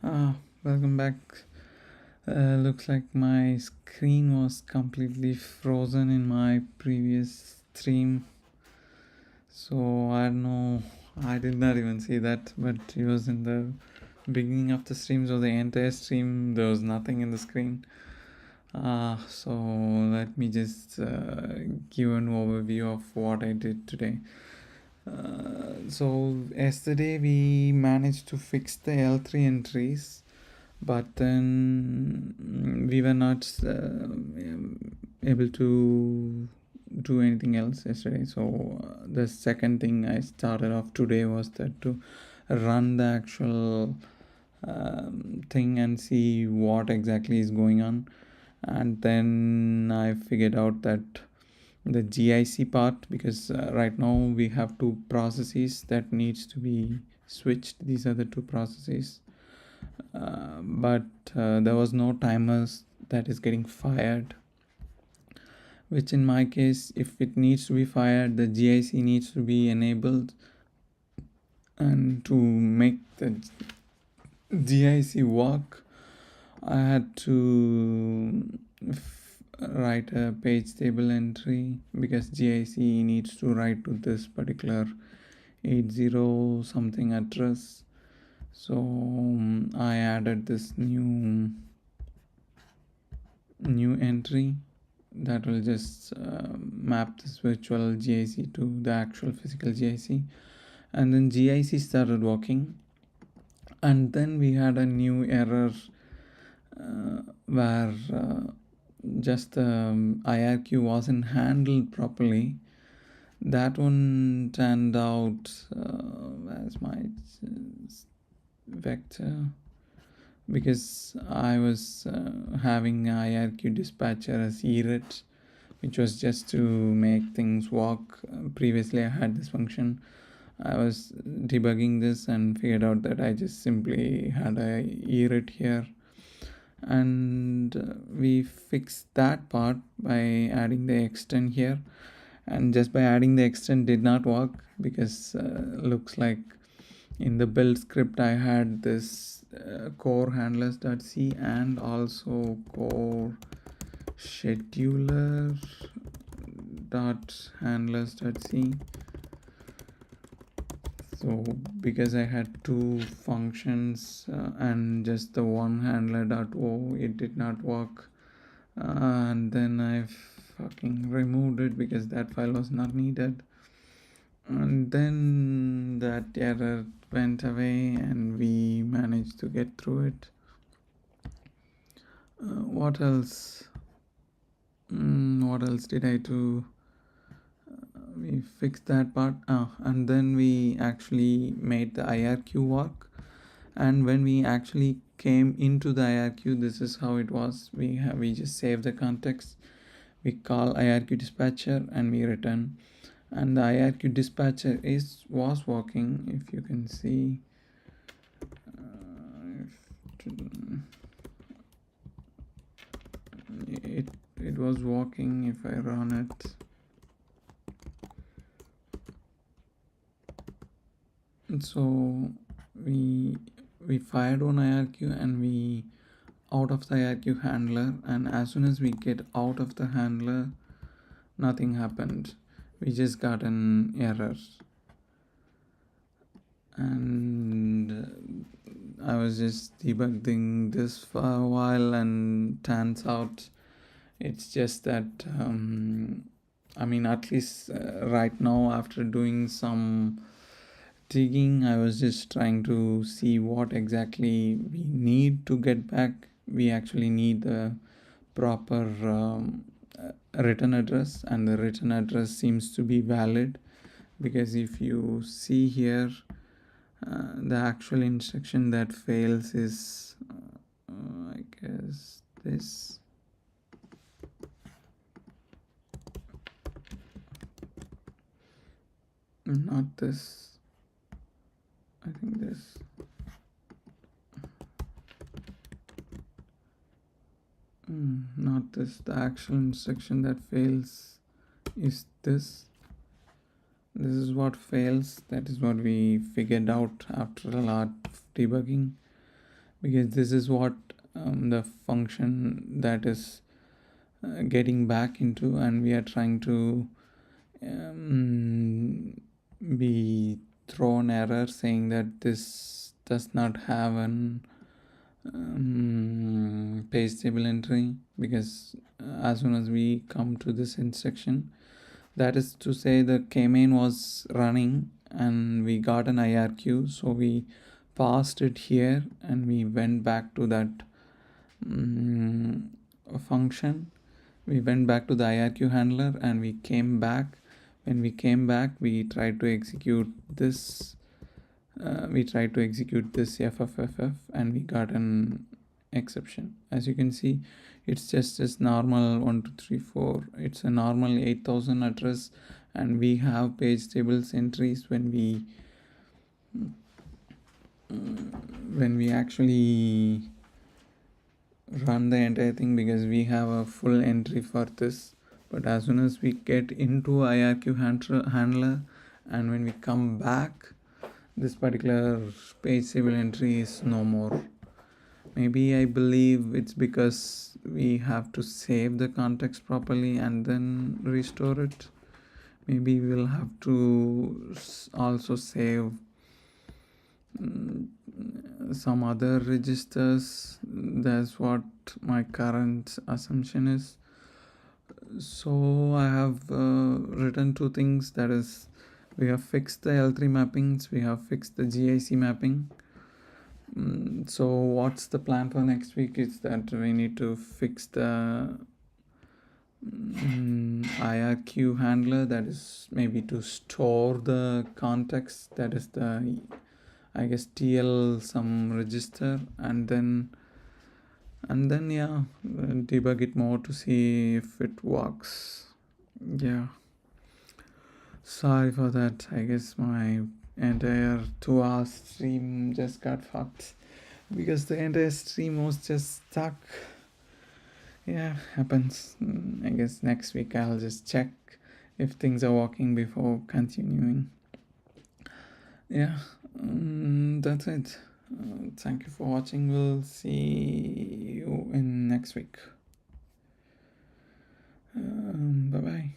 Welcome back. Looks like my screen was completely frozen in my previous stream. So I don't know. I did not even see that, but it was in the beginning of the stream. So the entire stream, there was nothing in the screen. So let me just give an overview of what I did today. So yesterday we managed to fix the L3 entries, but then we were not able to do anything else yesterday. So the second thing I started off today was that to run the actual thing and see what exactly is going on. And then I figured out that the GIC part, because right now we have two processes that needs to be switched. These are the two processes, but there was no timers that is getting fired, which in my case, if it needs to be fired, the GIC needs to be enabled, and to make the GIC work, I had to write a page table entry, because GIC needs to write to this particular 80 something address. So I added this new entry that will just map this virtual GIC to the actual physical GIC, and then GIC started working. And then we had a new error where just the IRQ wasn't handled properly. That one turned out as my vector, because I was having IRQ dispatcher as ERIT, which was just to make things work. Previously I had this function. I was debugging this and figured out that I just simply had a ERIT here, and we fixed that part by adding the extend here. And just by adding the extend did not work, because looks like in the build script I had this core handlers.c and also core scheduler dot handlers.c. So because I had two functions and just the one handler.o, it did not work, and then I fucking removed it because that file was not needed. And then that error went away and we managed to get through it. What else? What else did I do? We fixed that part. And then we actually made the IRQ work. And when we actually came into the IRQ, this is how it was. We just save the context. We call IRQ dispatcher and we return. And the IRQ dispatcher was working, if you can see. It was working if I run it. And so we fired one IRQ and we out of the IRQ handler, and as soon as we get out of the handler, nothing happened. We just got an error. And I was just debugging this for a while, and turns out it's just that at least right now, after doing some digging, I was just trying to see what exactly we need to get back. We actually need the proper return address, and the return address seems to be valid, because if you see here, the actual instruction that fails is I guess this. Not this. I think this. Not this. The actual instruction that fails is this. This is what fails. That is what we figured out after a lot of debugging. because this is what the function that is getting back into, and we are trying to be thrown error saying that this does not have an page table entry, because as soon as we come to this instruction, that is to say the kmain was running and we got an IRQ, so we passed it here and we went back to that function. We went back to the IRQ handler and we came back. When we came back, we tried to execute this FFFF and we got an exception. As you can see, it's just as normal 1234. It's a normal 8000 address, and we have page tables entries when we actually run the entire thing, because we have a full entry for this. But as soon as we get into IRQ handler and when we come back, this particular page table entry is no more. Maybe I believe it's because we have to save the context properly and then restore it. Maybe we'll have to also save some other registers. That's what my current assumption is. So I have written two things, that is, we have fixed the L3 mappings, we have fixed the GIC mapping. So what's the plan for next week is that we need to fix the IRQ handler, that is maybe to store the context, that is the, I guess, TL some register, and then yeah, debug it more to see if it works. Yeah, sorry for that. I guess my entire 2 hour stream just got fucked because the entire stream was just stuck. Yeah, happens. I guess next week I'll just check if things are working before continuing. Yeah, that's it. Thank you for watching. We'll see you in next week. Bye bye.